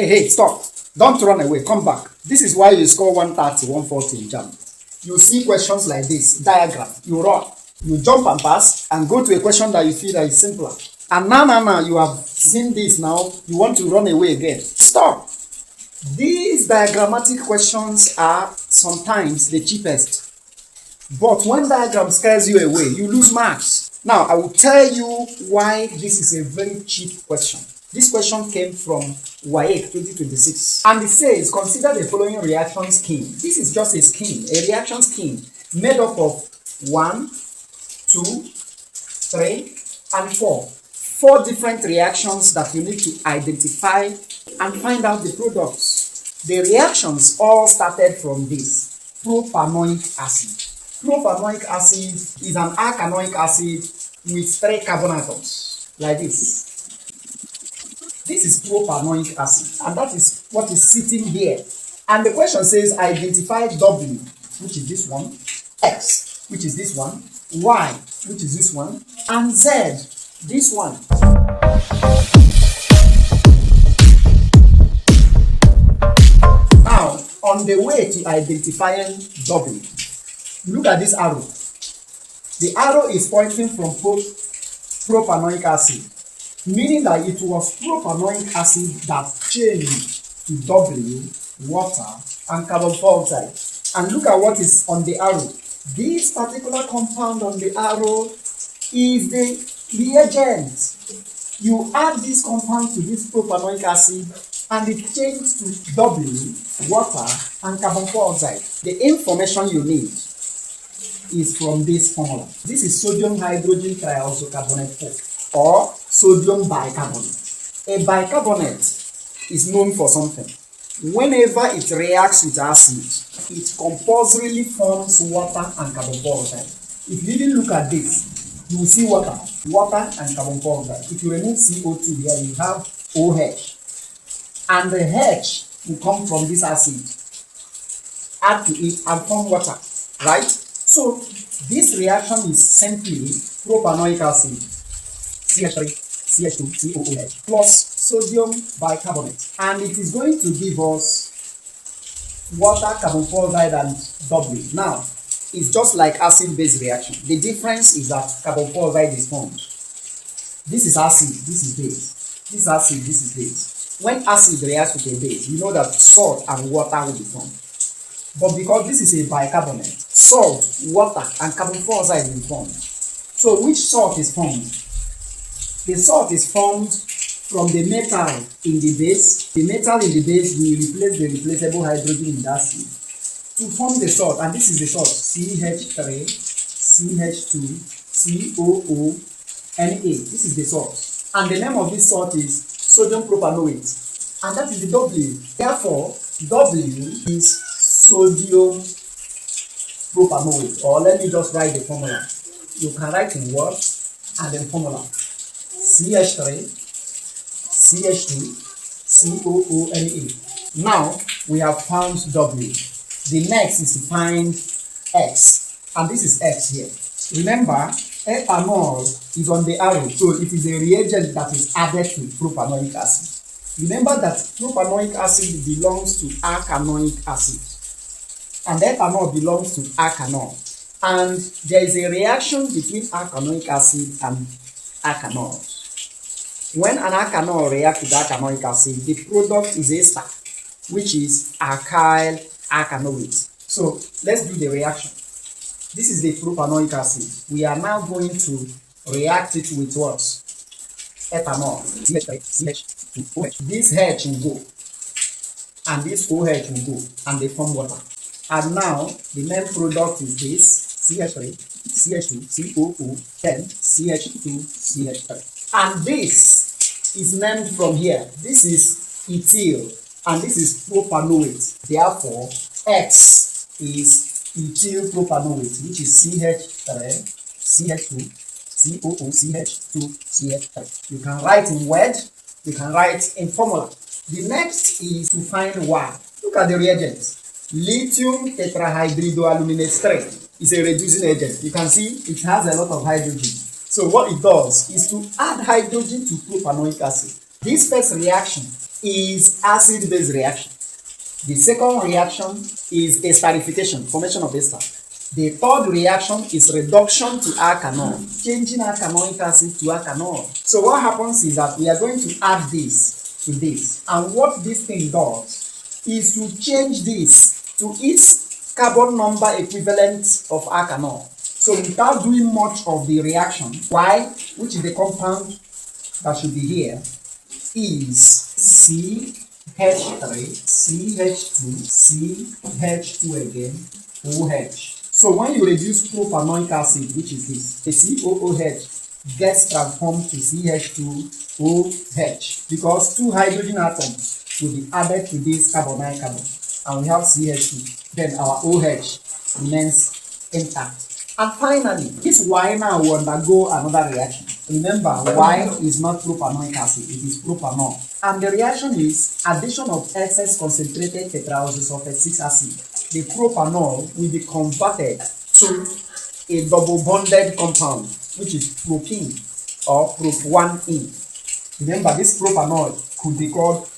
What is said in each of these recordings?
Hey, stop. Don't run away. Come back. This is why you score 130, 140 in JAMB. You see questions like this, diagram, you run. You jump and pass and go to a question that you feel that is simpler. And now, you have seen this now, you want to run away again. Stop. These diagrammatic questions are sometimes the cheapest. But when diagram scares you away, you lose marks. Now, I will tell you why this is a very cheap question. This question came from WAEC 2026. And it says, consider the following reaction scheme. This is just a scheme, a reaction scheme made up of 1, 2, 3, and 4. 4 different reactions that you need to identify and find out the products. The reactions all started from this, propanoic acid. Propanoic acid is an arachidonic acid with 3 carbon atoms, like this. This is propanoic acid, and that is what is sitting here. And the question says, identify W, which is this one, X, which is this one, Y, which is this one, and Z, this one. Now, on the way to identifying W, look at this arrow. The arrow is pointing from propanoic acid, meaning that it was propanoic acid that changed to W, water, and carbon dioxide. And look at what is on the arrow. This particular compound on the arrow is the reagent. You add this compound to this propanoic acid and it changes to W, water, and carbon dioxide. The information you need is from this formula. This is sodium hydrogen triisocarbonate 4 or sodium bicarbonate. A bicarbonate is known for something. Whenever it reacts with acid, it compulsorily forms water and carbon dioxide. If you even look at this, you will see water and carbon dioxide. If you remove CO2 here, you have OH. And the H will come from this acid. Add to it and form water, right? So this reaction is simply propanoic acid, CH3, CH2, COOH, plus sodium bicarbonate. And it is going to give us water, carbon dioxide, and W. Now, it's just like acid-base reaction. The difference is that carbon dioxide is formed. This is acid, this is base. This is acid, this is base. When acid reacts with a base, you know that salt and water will be formed. But because this is a bicarbonate, salt, water, and carbon dioxide will be formed. So which salt is formed? The salt is formed from the metal in the base. The metal in the base will replace the replaceable hydrogen in the acid to form the salt. And this is the salt, CH3, CH2, COONA. This is the salt. And the name of this salt is sodium propanoate. And that is the W. Therefore, W is sodium propanoate. Or let me just write the formula. You can write in words and then formula. CH3, CH2, COONA. Now we have found W. The next is to find X, and this is X here. Remember, ethanol is on the arrow, so it is a reagent that is added to propanoic acid. Remember that propanoic acid belongs to arachidonic acid, and ethanol belongs to arachanol. And there is a reaction between arachidonic acid and arachanol. When an arachanol reacts with arachidonic acid, the product is ester, which is alkyl arachanoate. So let's do the reaction. This is the propanoic acid. We are now going to react it with what? Ethanol. CH2, OH. This H will go, and this OH will go, and they form water. And now the main product is this CH3, CH2, COO, then CH2, CH3. And this is named from here. This is ethyl, and this is propanoate. Therefore, X is ethyl propanoate, which is CH3, CH2, COO, CH2, CH3. You can write in word, you can write in formula. The next is to find Y. Look at the reagents. Lithium tetrahydroaluminate 3 is a reducing agent. You can see it has a lot of hydrogen. So what it does is to add hydrogen to propanoic acid. This first reaction is acid-base reaction. The second reaction is esterification, formation of ester. The third reaction is reduction to alkanol, changing alkanoic acid to alkanol. So what happens is that we are going to add this to this, and what this thing does is to change this to its carbon number equivalent of alkanol. So without doing much of the reaction, Y, which is the compound that should be here, is CH3, CH2, CH2 again, OH. So when you reduce propanoic acid, which is this, the COOH gets transformed to CH2OH because two hydrogen atoms will be added to this carbonyl carbon, and we have CH2. Then our OH remains intact. And finally, this Y now will undergo another reaction. Remember, Y is not propanoic acid, it is propanol. And the reaction is addition of excess concentrated tetraoxosulfate 6 acid. The propanol will be converted to a double bonded compound, which is propene or prop1ene. Remember, this propanol could be called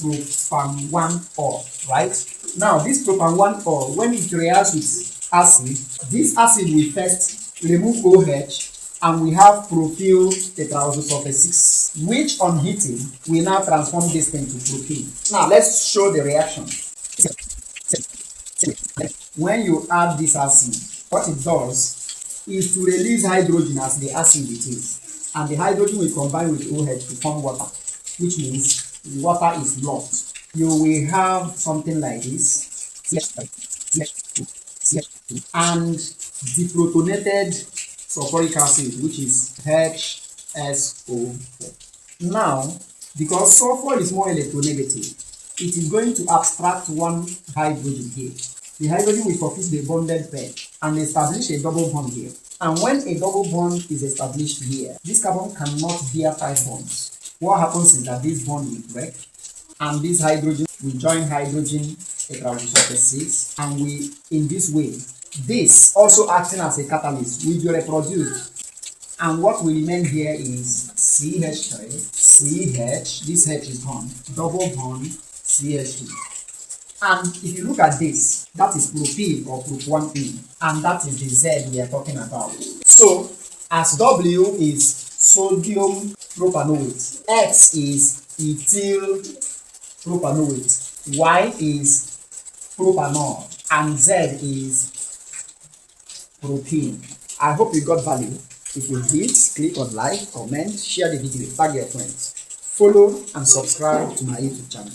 propan1ol, right? Now, this propan1ol, when it reacts with acid, this acid will first remove OH, and we have propyl tetraoxosulfate 6, which on heating will now transform this thing to propene. Now, let's show the reaction. When you add this acid, what it does is to release hydrogen as the acid it is, and the hydrogen will combine with OH to form water, which means water is lost. You will have something like this, and deprotonated sulfuric acid, which is HSO4. Now, because sulfur is more electronegative, it is going to abstract one hydrogen here. The hydrogen will surface the bonded pair and establish a double bond here. And when a double bond is established here, this carbon cannot bear 5 bonds. What happens is that this bond will break, and this hydrogen will join hydrogen tetraoxosulfate 6, and we, in this way, this also acting as a catalyst will be reproduced, and what will remain here is CH3, CH, this H is gone, double bond CH2. And if you look at this, that is propyl or prop1ene, and that is the Z we are talking about. So, as W is sodium propanoate, X is ethyl propanoate, Y is propanol, and Z is propene. I hope you got value. If you did, click on like, comment, share the video, tag your friends. Follow and subscribe to my YouTube channel.